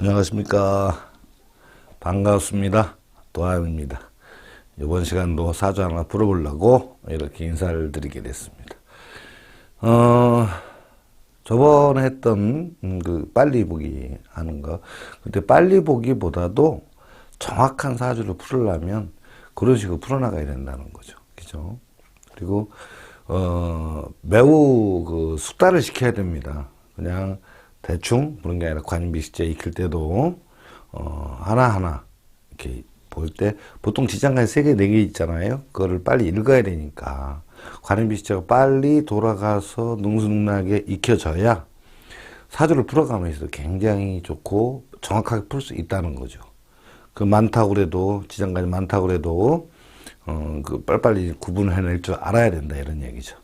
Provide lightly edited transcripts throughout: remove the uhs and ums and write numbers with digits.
안녕하십니까. 반갑습니다. 도하입니다. 이번 시간도 사주 하나 풀어보려고 이렇게 인사를 드리게 됐습니다. 저번에 했던 그 빨리 보기 하는 거, 그때 빨리 보기보다도 정확한 사주를 풀으려면 그런 식으로 풀어나가야 된다는 거죠. 그죠? 그리고 매우 그 숙달을 시켜야 됩니다. 그냥 대충 보는 게 아니라 관임비시제 익힐 때도 하나하나 이렇게 볼 때 보통 지장간이 3개, 4개 있잖아요. 그거를 빨리 읽어야 되니까 관임비시제가 빨리 돌아가서 능수능란하게 익혀져야 사주를 풀어가면서 굉장히 좋고 정확하게 풀 수 있다는 거죠. 그 많다고 그래도 지장간이 많다고 그래도 그 빨리빨리 구분해낼 줄 알아야 된다 이런 얘기죠.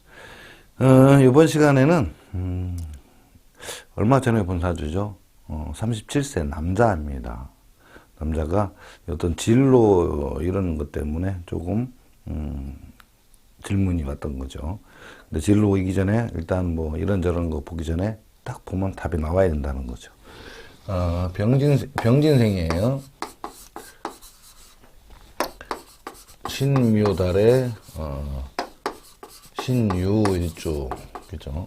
이번 시간에는 얼마 전에 본 사주죠. 37세 남자입니다. 남자가 어떤 진로 이런 것 때문에 조금 질문이 왔던 거죠. 근데 진로 오기 전에 일단 뭐 이런저런 거 보기 전에 딱 보면 답이 나와야 된다는 거죠. 병진생이에요. 신묘달에 신유일주, 그죠?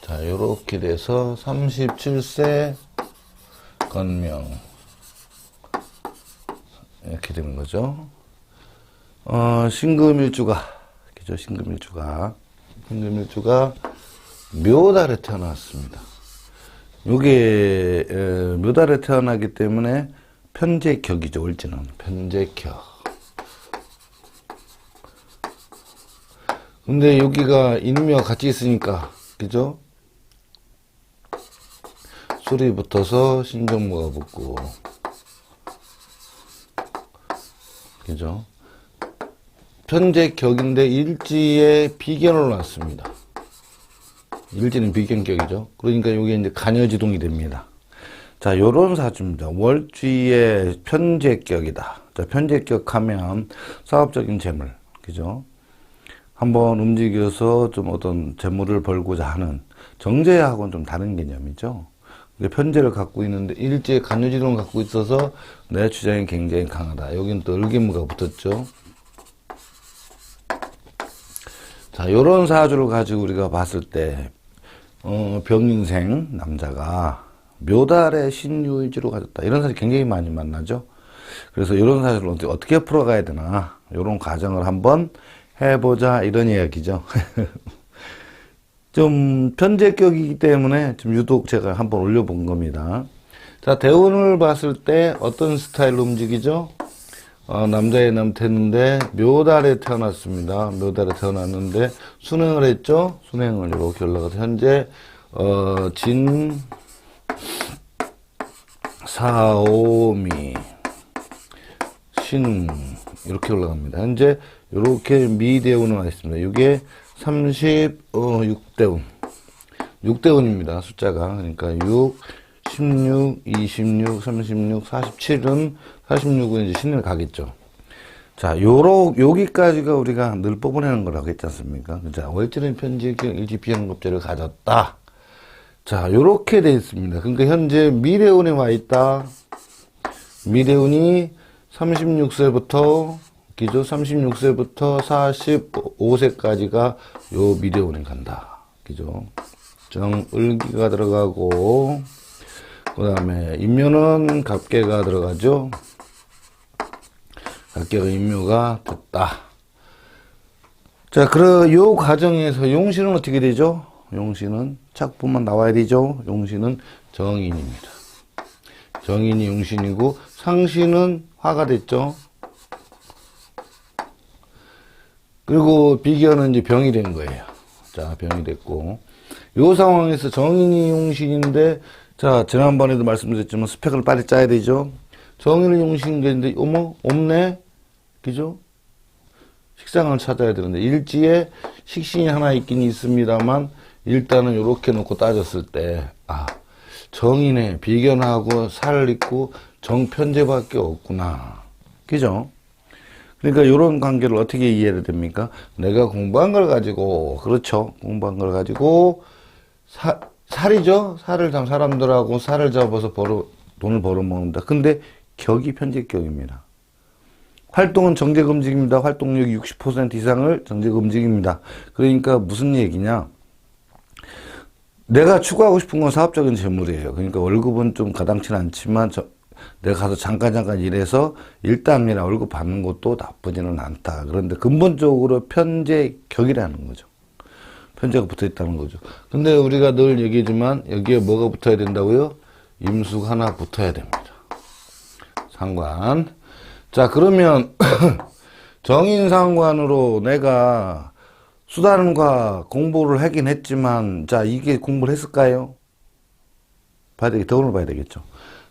자, 요렇게 돼서 37세 건명 이렇게 되는 거죠. 신금일주가, 그죠? 신금일주가 묘달에 태어났습니다. 요게 묘달에 태어나기 때문에 편제격이죠. 올지는 편제격. 근데 여기가 인묘가 같이 있으니까, 그죠? 술이 붙어서 신정무가 붙고, 그죠? 편제격인데 일지에 비견을 놨습니다. 일지는 비견격이죠. 그러니까 이게 이제 간여지동이 됩니다. 자, 요런 사주입니다. 월주의 편제격이다. 자, 편제격 하면 사업적인 재물, 그죠? 한번 움직여서 좀 어떤 재물을 벌고자 하는 정제하고는 좀 다른 개념이죠. 편제를 갖고 있는데 일지에 간여지동을 갖고 있어서 내 주장이 굉장히 강하다. 여기는 또 을기무가 붙었죠. 자, 요런 사주를 가지고 우리가 봤을 때 병인생 남자가 묘달에 신유일주로 가졌다. 이런 사주 굉장히 많이 만나죠. 그래서 이런 사주를 어떻게 풀어가야 되나, 이런 과정을 한번 해보자 이런 이야기죠. 좀 편제격이기 때문에 좀 유독 제가 한번 올려본 겁니다. 자, 대운을 봤을 때 어떤 스타일로 움직이죠? 남자의 남태인데 묘달에 태어났습니다. 묘달에 태어났는데 순행을 했죠. 순행을 이렇게 올라가서 현재 진 사오미 신 이렇게 올라갑니다. 현재 이렇게 미대운으로 와 있습니다. 이게 36대운 6대운입니다. 숫자가. 그러니까 6, 16, 26, 36, 47은 46은 이제 신을 가겠죠. 자, 여기까지가 우리가 늘 뽑아내는 거라고 했지 않습니까? 자, 월지는 편제격 일지 비현급제를 가졌다. 자, 요렇게 돼 있습니다. 그러니까 현재 미래운에 와 있다. 미래운이 36세부터, 기조 36세부터 45세까지가 요 미래운에 간다. 기조. 정을기가 들어가고, 그 다음에 인묘는 갑계가 들어가죠. 갑계가 인묘가 됐다. 자, 요 과정에서 용신은 어떻게 되죠? 용신은 착분만 나와야 되죠. 용신은 정인입니다. 정인이 용신이고 상신은 화가 됐죠. 그리고 비견은 이제 병이 된 거예요. 자, 병이 됐고 요 상황에서 정인이 용신인데, 자, 지난번에도 말씀드렸지만 스펙을 빨리 짜야 되죠. 정인은 용신인데 어머 없네, 그죠? 식상을 찾아야 되는데 일지에 식신이 하나 있긴 있습니다만 일단은 요렇게 놓고 따졌을 때 정인에 비견하고 살 있고 정편제밖에 없구나, 그죠? 그러니까 요런 관계를 어떻게 이해해야 됩니까? 내가 공부한 걸 가지고, 그렇죠, 공부한 걸 가지고 살이죠. 사람들하고 살을 잡아서 돈을 벌어먹는다. 근데 격이 편제격입니다. 활동은 정제금직입니다. 활동력이 60% 이상을 정제금직입니다. 그러니까 무슨 얘기냐? 내가 추구하고 싶은 건 사업적인 재물이에요. 그러니까 월급은 좀 가당치는 않지만 내가 가서 잠깐 일해서 일당이나 월급 받는 것도 나쁘지는 않다. 그런데 근본적으로 편제격이라는 거죠. 편제가 붙어 있다는 거죠. 근데 우리가 늘 얘기하지만 여기에 뭐가 붙어야 된다고요? 임수가 하나 붙어야 됩니다. 상관. 자, 그러면 정인상관으로 내가 수단과 공부를 하긴 했지만, 자, 이게 공부를 했을까요? 대운을 봐야 되겠죠.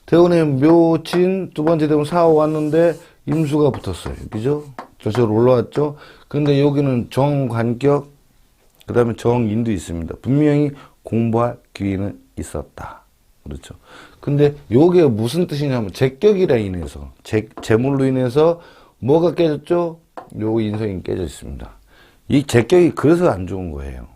대운에 묘진, 두 번째 대운 사오 왔는데 임수가 붙었어요. 그죠? 저쪽으로 올라왔죠? 근데 여기는 정관격, 그 다음에 정인도 있습니다. 분명히 공부할 기회는 있었다. 그렇죠. 근데 요게 무슨 뜻이냐면, 제격이라 인해서, 재물로 인해서 뭐가 깨졌죠? 요 인성이 깨져 있습니다. 이 제격이 그래서 안 좋은 거예요.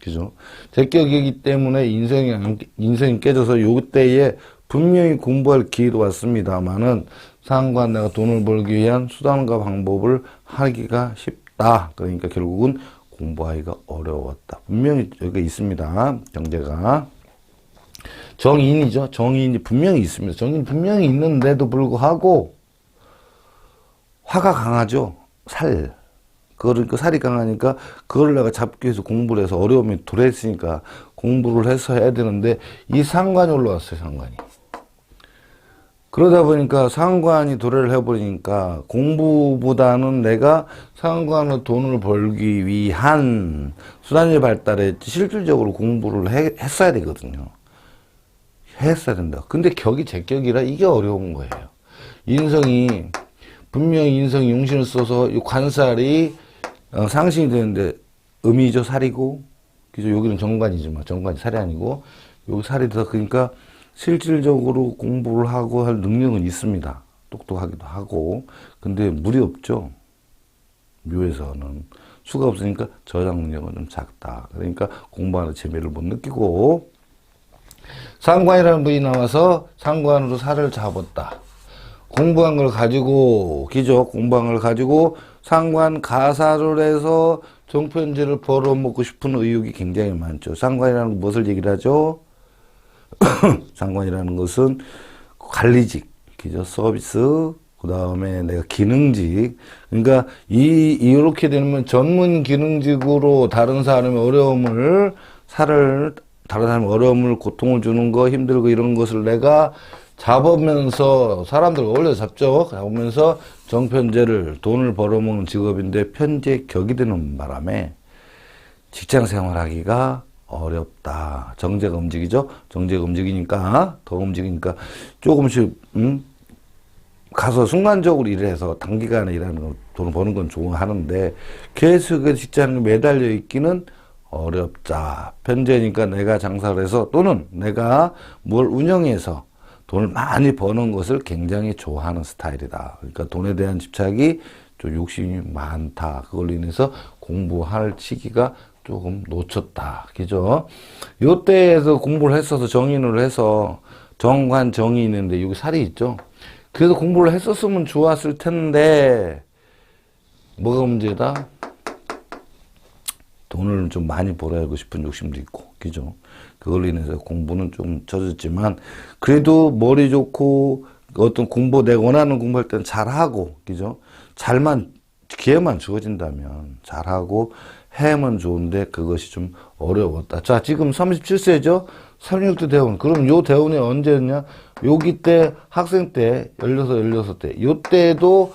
그죠? 제격이기 때문에 인성이 깨져서 요때에 분명히 공부할 기회도 왔습니다만은 상관 내가 돈을 벌기 위한 수단과 방법을 하기가 쉽다. 그러니까 결국은 공부하기가 어려웠다. 분명히 여기가 있습니다. 경제가. 정인이죠. 정인이 분명히 있습니다. 정인이 분명히 있는데도 불구하고 화가 강하죠. 그러니까 살이 강하니까 그걸 내가 잡기 위해서 공부를 해서 어려움이 도래했으니까 공부를 해서 해야 되는데 이 상관이 올라왔어요. 상관이. 그러다 보니까 상관이 도래를 해버리니까 공부보다는 내가 상관으로 돈을 벌기 위한 수단이 발달했지 실질적으로 공부를 했어야 되거든요. 했어야 된다. 근데 격이 제격이라 이게 어려운 거예요. 분명히 인성이 용신을 써서 이 관살이 상신이 되는데 음이죠. 살이고, 그죠? 여기는 정관이지만 정관이 살이 아니고 여기 살이 돼서 그러니까 실질적으로 공부를 하고 할 능력은 있습니다. 똑똑하기도 하고. 근데 물이 없죠. 묘에서는 수가 없으니까 저장 능력은 좀 작다. 그러니까 공부하는 재미를 못 느끼고, 상관이라는 분이 나와서 상관으로 살을 잡았다. 공부한 걸 가지고, 공부한 걸 가지고 상관 가사를 해서 정편제를 벌어먹고 싶은 의욕이 굉장히 많죠. 상관이라는 건 무엇을 얘기를 하죠? 상관이라는 것은 관리직, 서비스, 그 다음에 내가 기능직. 그러니까 이렇게 되면 전문 기능직으로 다른 사람의 고통을 주는 거, 힘들고 이런 것을 내가 잡으면서 사람들과 어울려 잡으면서 정편제를 돈을 벌어먹는 직업인데 편제격이 되는 바람에 직장 생활하기가 어렵다. 정제가 움직이죠. 정제가 움직이니까 더 움직이니까 조금씩 가서 순간적으로 일을 해서 단기간에 일하는 거 돈을 버는 건 좋아하는데 계속 직장에 매달려 있기는 어렵다. 편제니까 내가 장사를 해서 또는 내가 뭘 운영해서 돈을 많이 버는 것을 굉장히 좋아하는 스타일이다. 그러니까 돈에 대한 집착이 좀 욕심이 많다. 그걸로 인해서 공부할 시기가 조금 놓쳤다. 그죠? 요때에서 공부를 했어서 정인을 해서 정관 정이 있는데 여기 살이 있죠? 그래서 공부를 했었으면 좋았을 텐데 뭐가 문제다? 돈을 좀 많이 벌어야 싶은 욕심도 있고, 그죠? 그걸로 인해서 공부는 좀 젖었지만, 그래도 머리 좋고, 어떤 내가 원하는 공부할 때는 잘하고, 그죠? 기회만 주어진다면, 잘하고, 해면 좋은데, 그것이 좀 어려웠다. 자, 지금 37세죠? 36대 대운. 그럼 요 대운이 언제였냐? 여기 때, 학생 때, 16대. 요 때도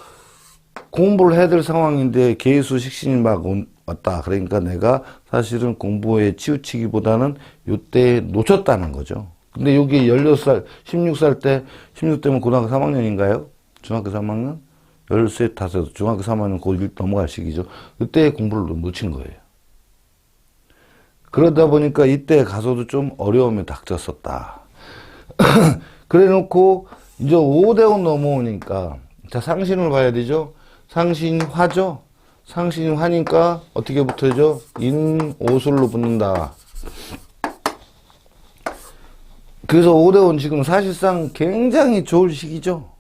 공부를 해야 될 상황인데, 계수 식신이 막 왔다. 그러니까 내가 사실은 공부에 치우치기보다는 요때 놓쳤다는 거죠. 근데 여기 16살, 16대면 고등학교 3학년인가요? 중학교 3학년? 13, 5, 중학교 3학년 곧 넘어갈 시기죠. 그때 공부를 놓친 거예요. 그러다 보니까 이때 가서도 좀 어려움이 닥쳤었다. 그래 놓고 이제 5대운 넘어오니까 자, 상신을 봐야 되죠. 상신화죠. 상신이 화니까 어떻게 붙어야죠? 인오술로 붙는다. 그래서 오대원 지금 사실상 굉장히 좋을 시기죠.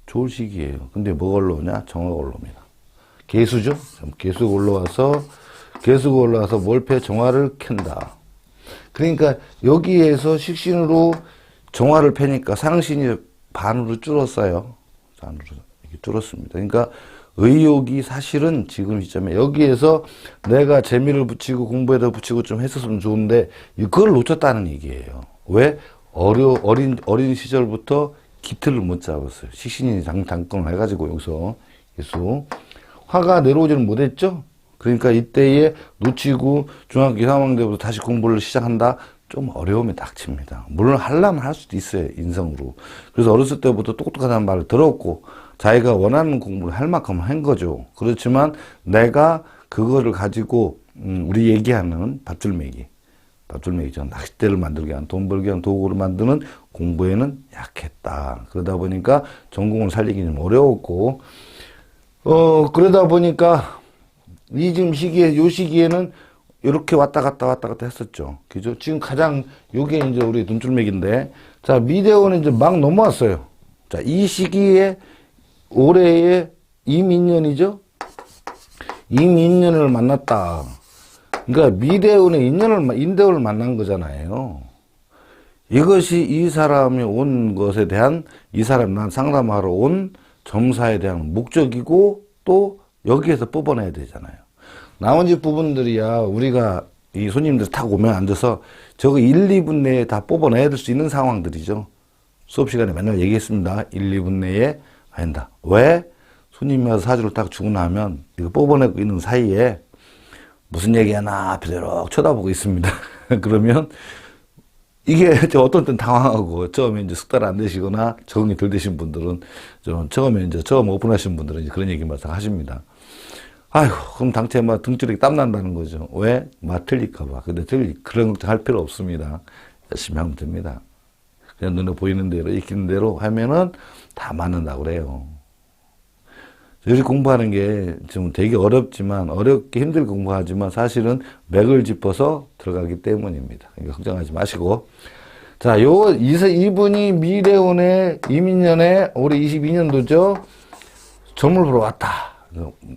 좋을 시기예요. 근데 뭐가 올라오냐? 정화가 올라옵니다. 개수죠? 개수가 올라와서 월패 정화를 캔다. 그러니까 여기에서 식신으로 정화를 패니까 상신이 반으로 줄었어요. 반으로 이렇게 줄었습니다. 그러니까 의욕이 사실은 지금 시점에 여기에서 내가 재미를 붙이고 공부에다 붙이고 좀 했었으면 좋은데 그걸 놓쳤다는 얘기예요. 왜? 어린 시절부터 기틀을 못 잡았어요. 식신이 당권을 해가지고 여기서 계속 화가 내려오지를 못했죠. 그러니까 이때에 놓치고 중학교 3학년 때부터 다시 공부를 시작한다. 좀 어려움이 닥칩니다. 물론 하려면 할 수도 있어요. 인성으로. 그래서 어렸을 때부터 똑똑하다는 말을 들었고 자기가 원하는 공부를 할 만큼 한 거죠. 그렇지만 내가 그거를 가지고 우리 얘기하는 밥줄매기죠. 낚싯대를 만들게 하는 돈 벌게 하는 도구를 만드는 공부에는 약했다. 그러다 보니까 전공을 살리기 좀 어려웠고 그러다 보니까 요 시기에는 이렇게 왔다 갔다 했었죠. 그죠? 지금 가장 요게 이제 우리 눈줄맥인데 자, 미대원은 이제 막 넘어왔어요. 자, 이 시기에 올해의 임인년이죠? 임인년을 만났다. 그러니까 미대운의 인대운을 만난 거잖아요. 이것이 이 사람이 온 것에 대한, 이 사람 난 상담하러 온 점사에 대한 목적이고 또 여기에서 뽑아내야 되잖아요. 나머지 부분들이야 우리가 이 손님들 탁 오면 앉아서 저거 1, 2분 내에 다 뽑아내야 될 수 있는 상황들이죠. 수업 시간에 맨날 얘기했습니다. 1, 2분 내에 한다. 왜? 손님이 와서 사주를 딱 주고 나면 이거 뽑아내고 있는 사이에 무슨 얘기하나 비대로 쳐다보고 있습니다. 그러면 이게 어떤 땐 당황하고 처음에 이제 숙달 안 되시거나 적응이 덜 되신 분들은 좀 처음에 이제 처음 오픈하신 분들은 이제 그런 얘기만 하십니다. 아이고, 그럼 당최 막 등줄이 땀난다는 거죠. 왜? 틀릴까봐. 근데 그런 걱정 할 필요 없습니다. 열심히 하면 됩니다. 그냥 눈에 보이는 대로, 익히는 대로 하면은 다 맞는다고 그래요. 저희 공부하는 게 좀 되게 어렵지만, 어렵게 힘들게 공부하지만 사실은 맥을 짚어서 들어가기 때문입니다. 그러니까 걱정하지 마시고. 자, 이분이 미래운의 이민년에 올해 22년도죠. 점을 보러 왔다.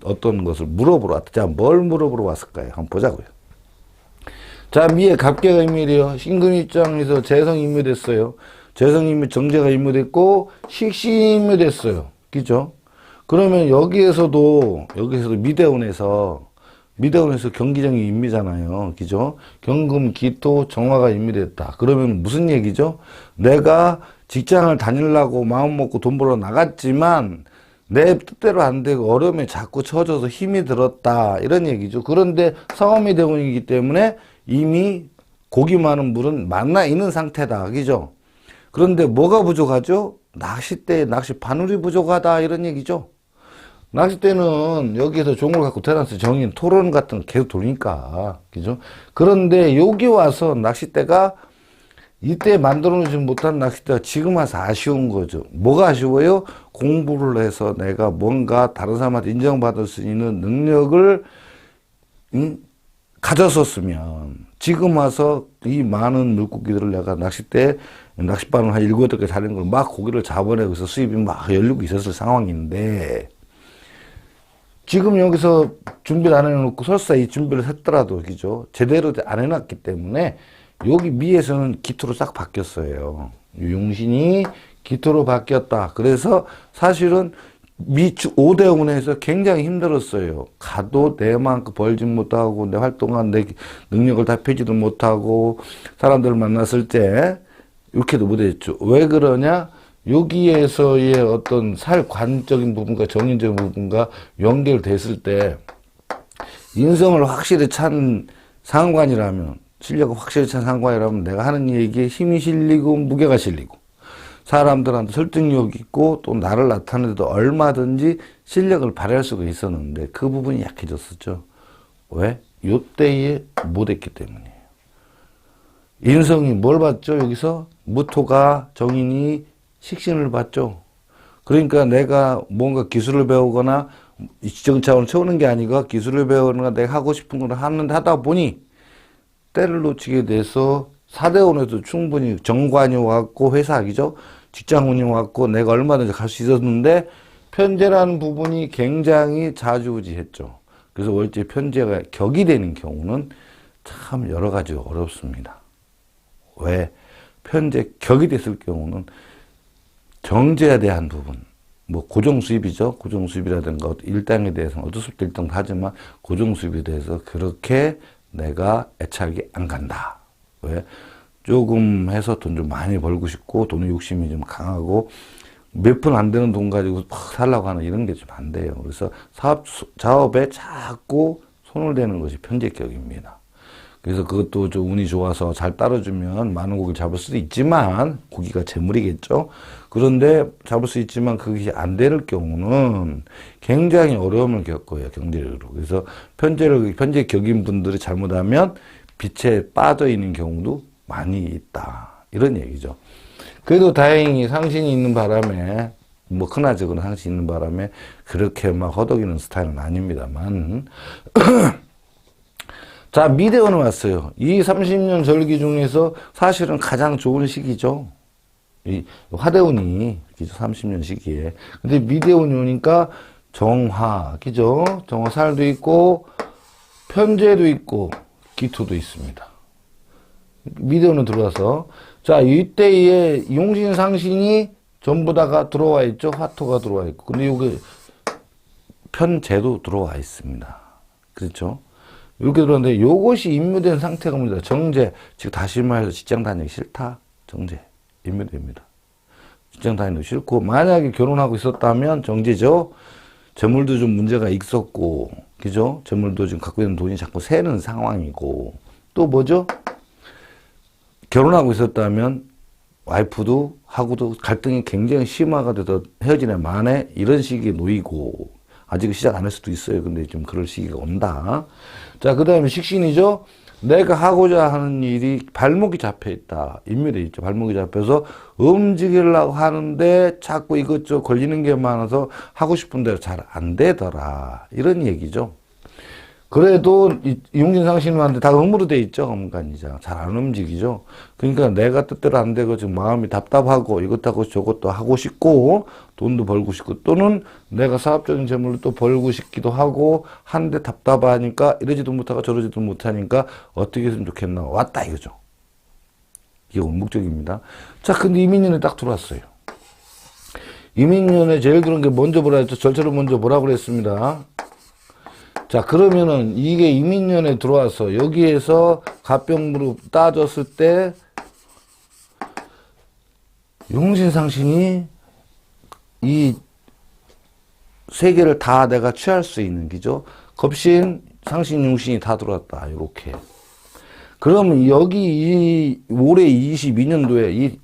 어떤 것을 물어보러 왔다. 자, 뭘 물어보러 왔을까요? 한번 보자고요. 자, 미에 갑계가 임묘돼요. 신금 입장에서 재성 임묘됐어요. 재성 임묘 정제가 임묘됐고 식신이 임묘됐어요. 그죠? 그러면 여기에서도 미대운에서 경기정이 임미잖아요. 그죠? 경금, 기토, 정화가 임미됐다. 그러면 무슨 얘기죠? 내가 직장을 다니려고 마음 먹고 돈 벌어 나갔지만 내 뜻대로 안 되고 어려움에 자꾸 처져서 힘이 들었다. 이런 얘기죠. 그런데 성험이 대운이기 때문에 이미 고기 많은 물은 만나 있는 상태다. 그죠? 그런데 뭐가 부족하죠? 낚시 바늘이 부족하다. 이런 얘기죠. 낚싯대는 여기에서 종을 갖고 태어나서 정인 토론 같은 거 계속 돌리니까. 그죠? 그런데 여기 와서 낚싯대가 이때 만들어놓지 못한 낚싯대가 지금 와서 아쉬운 거죠. 뭐가 아쉬워요? 공부를 해서 내가 뭔가 다른 사람한테 인정받을 수 있는 능력을 가졌었으면 지금 와서 이 많은 물고기들을 내가 낚싯바늘 한 7, 8개 달린 걸 막 고기를 잡아내고 있어 수입이 막 열리고 있었을 상황인데 지금 여기서 준비를 안 해놓고 설사 이 준비를 했더라도 그죠? 제대로 안 해놨기 때문에 여기 미에서는 기토로 싹 바뀌었어요. 용신이 기토로 바뀌었다. 그래서 사실은 오대운에서 굉장히 힘들었어요. 가도 내만큼 벌지 못하고 내 활동한 내 능력을 다 펴지도 못하고 사람들을 만났을 때 이렇게도 못했죠. 왜 그러냐? 여기에서의 어떤 살관적인 부분과 정인적인 부분과 연결됐을 때 인성을 확실히 찬 상관이라면 실력을 확실히 찬 상관이라면 내가 하는 얘기에 힘이 실리고 무게가 실리고 사람들한테 설득력 있고 또 나를 나타내도 얼마든지 실력을 발휘할 수가 있었는데 그 부분이 약해졌었죠. 왜? 요때에 못했기 때문이에요. 인성이 뭘 봤죠? 여기서 무토가 정인이 식신을 봤죠. 그러니까 내가 뭔가 기술을 배우거나 지적 차원을 채우는 게 아니고 기술을 배우거나 내가 하고 싶은 걸 하다 보니 때를 놓치게 돼서 사대원에도 충분히 정관이 와갖고 회사이죠. 직장 운영 와갖고 내가 얼마든지 갈 수 있었는데 편제라는 부분이 굉장히 좌지우지했죠. 그래서 월제 편제가 격이 되는 경우는 참 여러 가지가 어렵습니다. 왜? 편제 격이 됐을 경우는 정제에 대한 부분, 뭐 고정수입이죠. 고정수입이라든가 일당에 대해서는 어쩔 수 없다 일당 하지만 고정수입에 대해서 그렇게 내가 애착이 안 간다. 왜? 조금 해서 돈 좀 많이 벌고 싶고 돈의 욕심이 좀 강하고 몇 푼 안 되는 돈 가지고 팍 살라고 하는 이런 게 좀 안 돼요. 그래서 사업에 자꾸 손을 대는 것이 편제격입니다. 그래서 그것도 좀 운이 좋아서 잘 따라주면 많은 고기를 잡을 수도 있지만 고기가 재물이겠죠. 그런데 잡을 수 있지만 그것이 안 될 경우는 굉장히 어려움을 겪어요. 경제력으로. 그래서 편제격인 분들이 잘못하면 빛에 빠져 있는 경우도 많이 있다. 이런 얘기죠. 그래도 다행히 상신이 있는 바람에 뭐 그나저나 상신이 있는 바람에 그렇게 막 허덕이는 스타일은 아닙니다만 자, 미대원은 왔어요. 이 30년 절기 중에서 사실은 가장 좋은 시기죠. 이 화대운이 30년 시기에. 근데 미대운이 오니까 정화, 그죠? 정화살도 있고 편제도 있고 기토도 있습니다. 미대운은 들어와서 자, 이때에 용신 상신이 전부 다가 들어와 있죠. 화토가 들어와 있고. 근데 여기 편제도 들어와 있습니다. 그렇죠? 이렇게 들어왔는데 요것이 임묘된 상태가 뭡니다. 정제. 즉 다시 말해서 직장 다니기 싫다. 정제. 임묘됩니다. 직장 다니기 싫고 만약에 결혼하고 있었다면 정제죠. 재물도 좀 문제가 있었고 그죠? 재물도 지금 갖고 있는 돈이 자꾸 새는 상황이고 또 뭐죠? 결혼하고 있었다면 와이프도 하고도 갈등이 굉장히 심화가 돼서 헤어지네 만에 이런 시기에 놓이고 아직 시작 안 할 수도 있어요. 근데 좀 그럴 시기가 온다. 자, 그 다음에 식신이죠. 내가 하고자 하는 일이 발목이 잡혀 있다. 인묘돼 있죠. 발목이 잡혀서 움직이려고 하는데 자꾸 이것저것 걸리는 게 많아서 하고 싶은 대로 잘 안 되더라. 이런 얘기죠. 그래도 용신상신한테 다 음으로 돼 있죠. 음간이자 잘 안 움직이죠. 그러니까 내가 뜻대로 안 되고 지금 마음이 답답하고 이것하고 저것도 하고 싶고 돈도 벌고 싶고 또는 내가 사업적인 재물을 또 벌고 싶기도 하고 한데 답답하니까 이러지도 못하고 저러지도 못하니까 어떻게 했으면 좋겠나 왔다 이거죠. 이게 원목적입니다. 자, 근데 이민년에 딱 들어왔어요. 이민년에 제일 그런 게 먼저 뭐라 했죠? 절차를 먼저 뭐라고 그랬습니다. 자, 그러면은 이게 이민년에 들어와서 여기에서 갑병으로 따졌을 때 용신상신이 이 세 개를 다 내가 취할 수 있는 기죠. 겁신, 상신, 용신이 다 들어왔다. 이렇게. 그러면 여기 이 올해 22년도에 이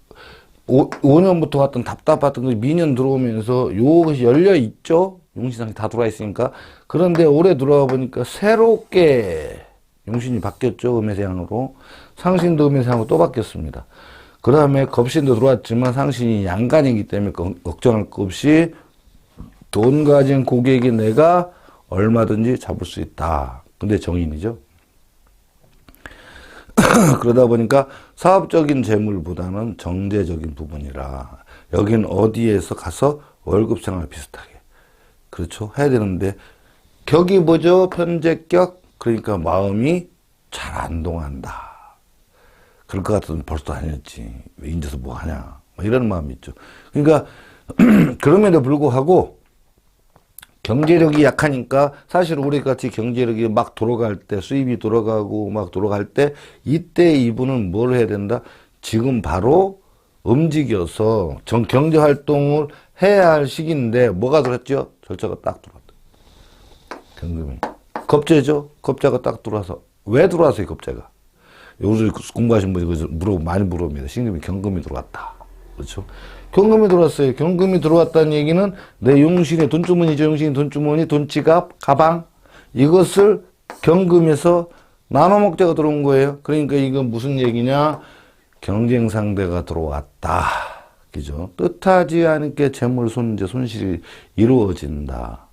5년부터 왔던 답답했던 그 미년 들어오면서 요것이 열려 있죠. 용신상이 다 들어와 있으니까. 그런데 올해 들어와 보니까 새롭게 용신이 바뀌었죠. 음해상으로. 상신도 음해상으로 또 바뀌었습니다. 그 다음에 겁신도 들어왔지만 상신이 양간이기 때문에 걱정할 것 없이 돈 가진 고객이 내가 얼마든지 잡을 수 있다. 근데 정인이죠. 그러다 보니까 사업적인 재물보다는 정제적인 부분이라 여긴 어디에서 가서 월급 생활 비슷하게 그렇죠 해야 되는데 격이 뭐죠? 편제격. 그러니까 마음이 잘 안 동한다. 그럴 것 같으면 벌써 다녔지 왜 인제서 뭐 하냐 이런 마음이 있죠. 그러니까 그럼에도 불구하고 경제력이 약하니까 사실 우리같이 경제력이 막 돌아갈 때 수입이 돌아가고 막 돌아갈 때 이때 이분은 뭘 해야 된다? 지금 바로 움직여서 경제활동을 해야 할 시기인데 뭐가 들었죠? 절차가 딱 들어왔다. 경금이. 겁재죠? 겁재가 딱 들어와서. 왜 들어왔어요, 겁재가? 요즘 공부하신 분이 많이 물어봅니다. 신금이 경금이 들어왔다. 그렇죠? 경금이 들어왔어요. 경금이 들어왔다는 얘기는 내 용신의 돈주머니죠. 용신의 돈주머니, 돈지갑, 가방 이것을 경금에서 나눠먹자가 들어온 거예요. 그러니까 이건 무슨 얘기냐? 경쟁 상대가 들어왔다. 그죠? 뜻하지 않게 재물 손실이 이루어진다.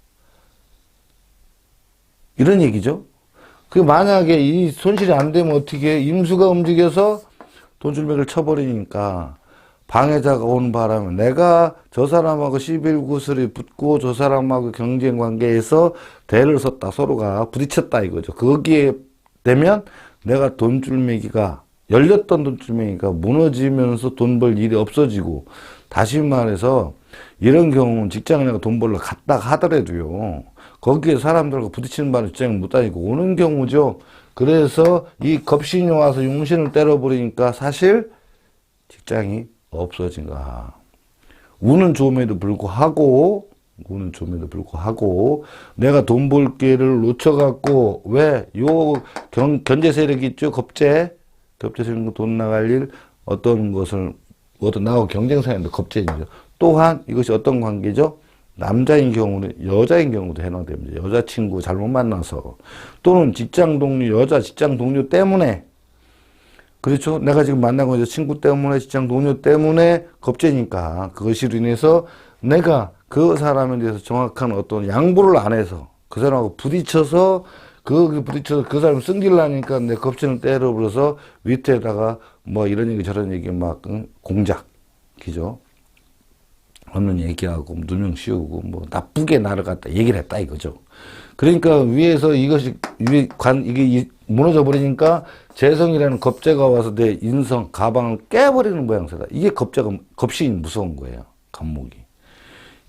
이런 얘기죠. 그 만약에 이 손실이 안 되면 어떻게 임수가 움직여서 돈줄매기를 쳐버리니까 방해자가 오는 바람에 내가 저 사람하고 11구슬이 붙고 저 사람하고 경쟁 관계에서 대를 섰다. 서로가 부딪혔다 이거죠. 거기에 되면 내가 돈줄매기가 열렸던 돈줄매기가 무너지면서 돈 벌 일이 없어지고, 다시 말해서 이런 경우는 직장에 내가 돈 벌러 갔다 하더라도요, 거기에 사람들과 부딪히는 바람에 직장을 못 다니고 오는 경우죠. 그래서 이 겁신이 와서 용신을 때려버리니까 사실 직장이 없어진 거야. 운은 좋음에도 불구하고, 내가 돈 벌 기회를 놓쳐갖고, 왜? 견제 세력이 있죠? 겁제 세력, 돈 나갈 일, 어떤 나하고 경쟁사인데 겁제죠. 또한 이것이 어떤 관계죠? 남자인 경우는, 여자인 경우도 해당됩니다. 여자친구 잘못 만나서, 또는 직장 동료 때문에, 그렇죠? 내가 지금 만나고 있는 친구 때문에, 직장 동료 때문에 겁제니까, 그것으로 인해서 내가 그 사람에 대해서 정확한 어떤 양보를 안 해서 그 사람하고 부딪혀서 그 사람 승질나니까 내 겁제는 때려버려서 밑에다가 뭐 이런 얘기 저런 얘기 막 공작, 그죠? 없는 얘기하고 누명 씌우고 뭐 나쁘게 나를 갖다 얘기를 했다 이거죠. 그러니까 위에서 이게 무너져 버리니까 재성이라는 겁재가 와서 내 인성, 가방을 깨버리는 모양새다. 이게 겁신이 무서운 거예요. 간목이.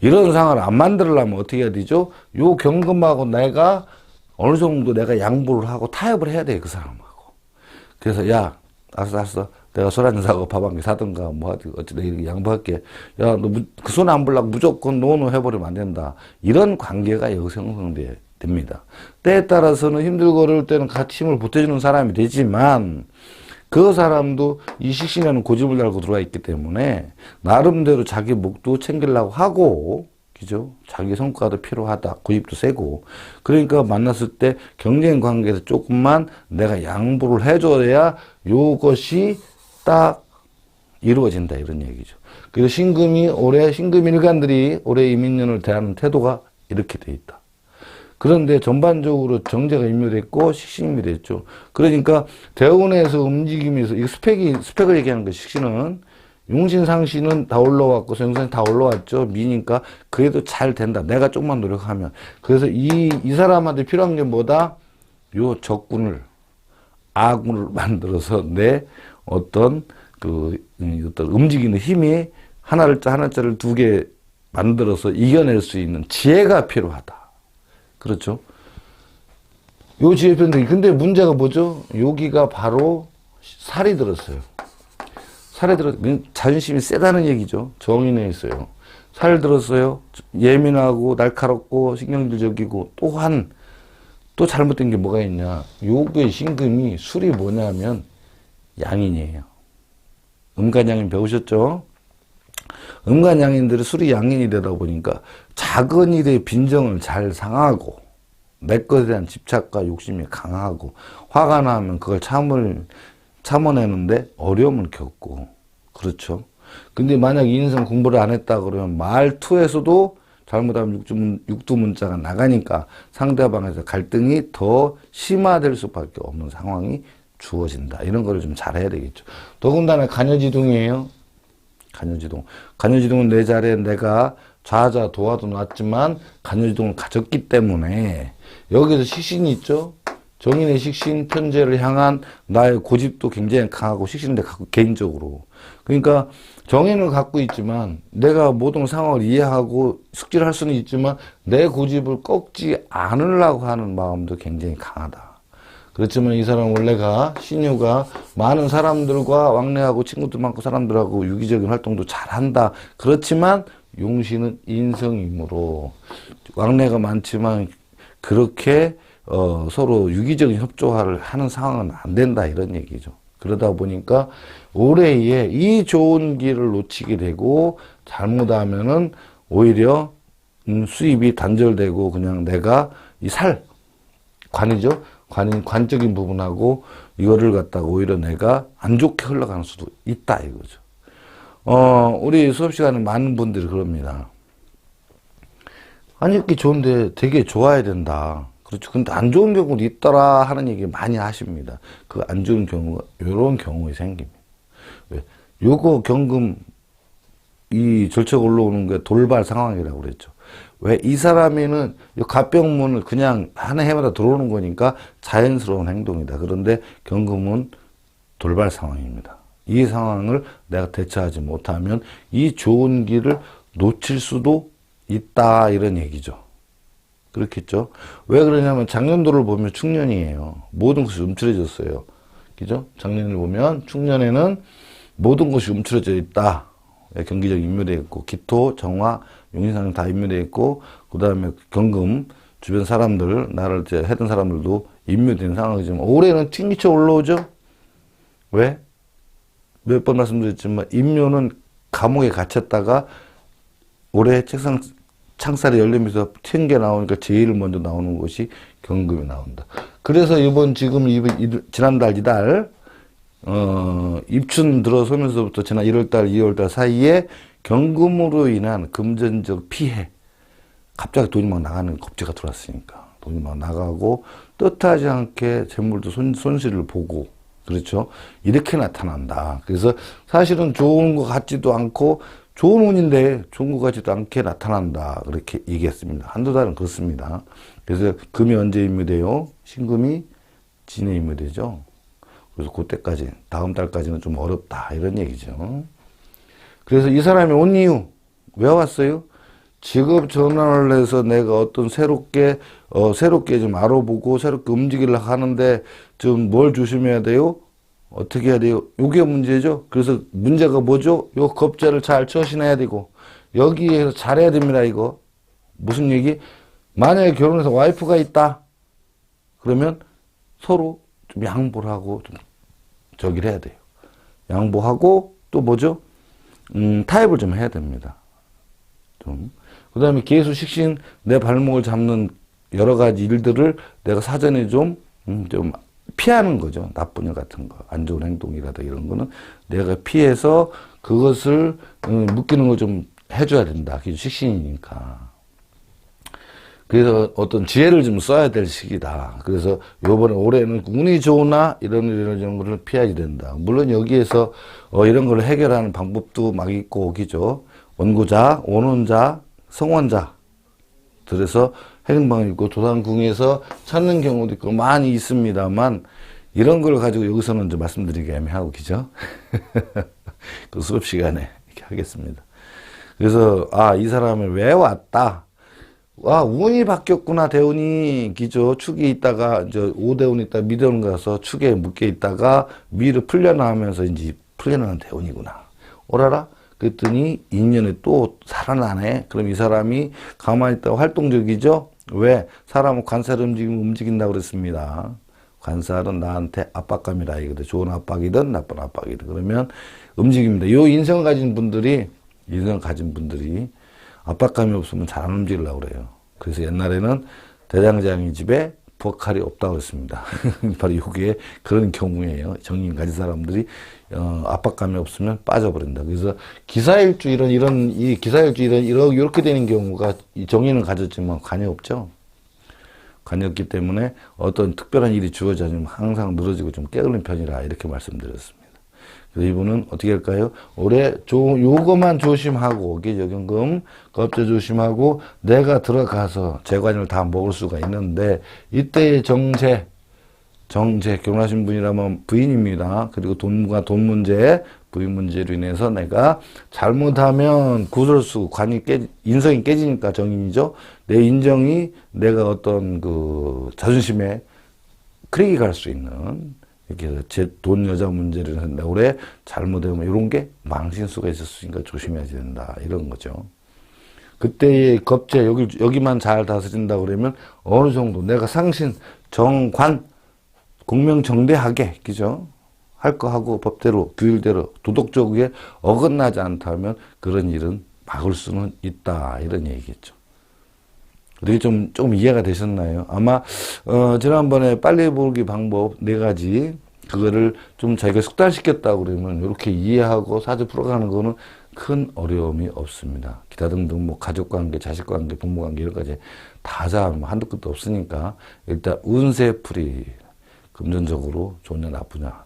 이런 상황을 안 만들려면 어떻게 해야 되죠? 요 경금하고 내가 어느 정도 내가 양보를 하고 타협을 해야 돼, 그 사람하고. 그래서, 야, 알았어. 내가 술 한잔 사고 밥 한 개 사든가, 뭐, 어찌든 이렇게 양보할게. 야, 너 그 손 안 불라고 무조건 노노 해버리면 안 된다. 이런 관계가 여기서 형성됩니다. 때에 따라서는 힘들고 어려울 때는 같이 힘을 보태주는 사람이 되지만, 그 사람도 이 식신이라는 고집을 달고 들어와 있기 때문에, 나름대로 자기 목도 챙기려고 하고, 그죠? 자기 성과도 필요하다. 고집도 세고. 그러니까 만났을 때 경쟁 관계에서 조금만 내가 양보를 해줘야 요것이 딱 이루어진다. 이런 얘기죠. 그래서 신금일간들이 올해 이민년을 대하는 태도가 이렇게 돼 있다. 그런데 전반적으로 정제가 임묘됐고 식신임이 됐죠. 그러니까 대운에서 움직이면서 이 스펙을 얘기하는 거 식신은 용신 상신은 다 올라왔고 생선이 다 올라왔죠. 미니까 그래도 잘 된다. 내가 조금만 노력하면. 그래서 이 사람한테 필요한 게 뭐다? 요 적군을 아군을 만들어서 내 어떤 어떤 움직이는 힘이 하나짜리를 두 개 만들어서 이겨낼 수 있는 지혜가 필요하다. 그렇죠? 요 지혜 편들. 근데 문제가 뭐죠? 여기가 바로 살이 들었어요. 자존심이 세다는 얘기죠. 정인에 있어요. 살 들었어요. 예민하고 날카롭고 신경질적이고 또한 또 잘못된 게 뭐가 있냐. 요게 신금이 술이 뭐냐면 양인이에요. 음간양인 배우셨죠? 음간양인들이 술이 양인이 되다 보니까 작은 일의 빈정을 잘 상하고 내 것에 대한 집착과 욕심이 강하고 화가 나면 그걸 참아내는데 어려움을 겪고, 그렇죠. 근데 만약 인성 공부를 안 했다 그러면 말투에서도 잘못하면 육두문자가 나가니까 상대방에서 갈등이 더 심화될 수밖에 없는 상황이 주어진다. 이런 거를 좀 잘해야 되겠죠. 더군다나 간여지동이에요. 간여지동은 내 자리에 내가 좌자 도화도 놨지만 간여지동을 가졌기 때문에 여기서 식신이 있죠. 정인의 식신 편제를 향한 나의 고집도 굉장히 강하고 식신인데 갖고 개인적으로. 그러니까 정인을 갖고 있지만 내가 모든 상황을 이해하고 숙지를 수는 있지만 내 고집을 꺾지 않으려고 하는 마음도 굉장히 강하다. 그렇지만 이 사람 원래가 신유가 많은 사람들과 왕래하고 친구들 많고 사람들하고 유기적인 활동도 잘한다. 그렇지만 용신은 인성이므로 왕래가 많지만 그렇게 서로 유기적인 협조를 하는 상황은 안 된다 이런 얘기죠. 그러다 보니까 올해에 이 좋은 기회를 놓치게 되고 잘못하면은 오히려 수입이 단절되고 그냥 내가 관이죠. 관적인 부분하고 이거를 갖다가 오히려 내가 안 좋게 흘러가는 수도 있다 이거죠. 우리 수업 시간에 많은 분들이 그럽니다. 아니 이렇게 좋은데 되게 좋아야 된다. 그렇죠. 근데 안 좋은 경우도 있더라 하는 얘기 많이 하십니다. 그 안 좋은 경우가 이런 경우에 생깁니다. 요거 경금 이 절차가 올라오는 게 돌발 상황이라고 그랬죠. 왜? 이 사람에는 이 갑병문을 그냥 한 해마다 들어오는 거니까 자연스러운 행동이다. 그런데 경금은 돌발 상황입니다. 이 상황을 내가 대처하지 못하면 이 좋은 길을 놓칠 수도 있다. 이런 얘기죠. 그렇겠죠? 왜 그러냐면 작년도를 보면 충년이에요. 모든 것이 움츠러졌어요. 그죠? 작년을 보면 충년에는 모든 것이 움츠러져 있다. 경기적 인묘되어 있고 기토, 정화, 용신상은 다 인묘되어 있고 그 다음에 경금, 주변 사람들, 나를 이제 했던 사람들도 인묘된 상황이지만 올해는 튕기쳐 올라오죠? 왜? 몇 번 말씀드렸지만 인묘는 감옥에 갇혔다가 올해 책상 창살이 열리면서 튕겨 나오니까 제일 먼저 나오는 것이 경금이 나온다. 그래서 이번 지금 지난달 이달 입춘 들어서면서부터 지난 1월달, 2월달 사이에 경금으로 인한 금전적 피해, 갑자기 돈이 막 나가는 겁재가 들어왔으니까 돈이 막 나가고 뜻하지 않게 재물도 손실을 보고 그렇죠. 이렇게 나타난다. 그래서 사실은 좋은 것 같지도 않고 좋은 운인데 좋은 것 같지도 않게 나타난다. 그렇게 얘기했습니다. 한두 달은 그렇습니다. 그래서 금이 언제 임묘돼요? 신금이 진에 임묘되죠. 그래서 그때까지 다음 달까지는 좀 어렵다 이런 얘기죠. 그래서 이 사람이 온 이유 왜 왔어요? 직업 전환을 해서 내가 어떤 새롭게 좀 알아보고 새롭게 움직이려고 하는데 좀 뭘 조심해야 돼요? 어떻게 해야 돼요? 요게 문제죠. 그래서 문제가 뭐죠? 요 겁재를 잘 처신해야 되고 여기에서 잘해야 됩니다. 이거 무슨 얘기? 만약에 결혼해서 와이프가 있다 그러면 서로 좀 양보를 하고 좀 저기를 해야 돼요. 양보하고 또 뭐죠? 타협을 좀 해야 됩니다. 좀. 그 다음에 계수 식신 내 발목을 잡는 여러 가지 일들을 내가 사전에 좀 피하는 거죠. 나쁜 일 같은 거, 안 좋은 행동이라든가 이런 거는 내가 피해서 그것을 묶이는 걸 좀 해줘야 된다. 그게 식신이니까. 그래서 어떤 지혜를 좀 써야 될 시기다. 그래서 요번에 올해는 운이 좋으나 이런 거를 피해야 된다. 물론 여기에서 이런 걸 해결하는 방법도 막 있고 오기죠. 원고자, 원혼자, 성원자. 그래서 해능방이 있고 도산궁에서 찾는 경우도 있고 많이 있습니다만 이런 걸 가지고 여기서는 좀 말씀드리기 애매하고 그죠? 그 수업 시간에 이렇게 하겠습니다. 그래서 이 사람을 왜 왔다? 운이 바뀌었구나, 대운이, 기죠. 축이 있다가, 이제, 오대운이 있다가, 미대운 가서 축에 묶여 있다가, 미를 풀려나오면서 이제 풀려나는 대운이구나. 오라라? 그랬더니, 인연에 또 살아나네. 그럼 이 사람이 가만히 있다가 활동적이죠? 왜? 사람은 관사를 움직인다고 그랬습니다. 관살은 나한테 압박감이라 이거든. 좋은 압박이든 나쁜 압박이든. 그러면 움직입니다. 요 인성을 가진 분들이 압박감이 없으면 잘 안 움직이려고 그래요. 그래서 옛날에는 대장장이 집에 부엌칼이 없다고 했습니다. 바로 이게 그런 경우예요. 정인 가진 사람들이 압박감이 없으면 빠져버린다. 그래서 기사일주 이렇게 되는 경우가 정인은 가졌지만 관이 없죠. 관이 없기 때문에 어떤 특별한 일이 주어지면 항상 늘어지고 좀 게을른 편이라 이렇게 말씀드렸습니다. 그래서 이분은 어떻게 할까요? 올해 요거만 조심하고, 기저경금, 겁재 조심하고, 내가 들어가서 재관을 다 먹을 수가 있는데, 이때의 정제, 결혼하신 분이라면 부인입니다. 그리고 돈 문제, 부인 문제로 인해서 내가 잘못하면 구설수, 인성이 깨지니까 정인이죠. 내 인정이 내가 어떤 자존심에 크랙이 갈 수 있는, 이렇게 제 돈 여자 문제를 한다. 올해 잘못하면 이런 게 망신수가 있을 수 있으니까 조심해야 된다. 이런 거죠. 그때의 겁재 여기만 잘 다스린다 그러면 어느 정도 내가 상신 정관 공명정대하게 그죠? 할 거 하고 법대로 규율대로 도덕적으로 어긋나지 않다면 그런 일은 막을 수는 있다. 이런 얘기겠죠. 어떻게 조금 이해가 되셨나요? 아마, 지난번에 빨리 보기 방법 4가지, 그거를 좀 자기가 숙달시켰다고 그러면 이렇게 이해하고 사주 풀어가는 거는 큰 어려움이 없습니다. 기타 등등 가족관계, 자식관계, 부모관계 여러 가지 다 잡으면 한두 끝도 없으니까 일단 운세풀이 금전적으로 좋냐 나쁘냐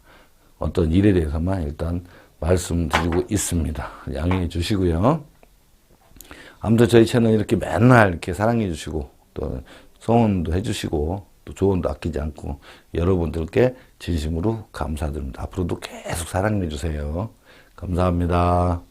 어떤 일에 대해서만 일단 말씀드리고 있습니다. 양해해 주시고요. 아무튼 저희 채널 이렇게 맨날 이렇게 사랑해 주시고 또 성원도 해 주시고 또 조언도 아끼지 않고 여러분들께 진심으로 감사드립니다. 앞으로도 계속 사랑해 주세요. 감사합니다.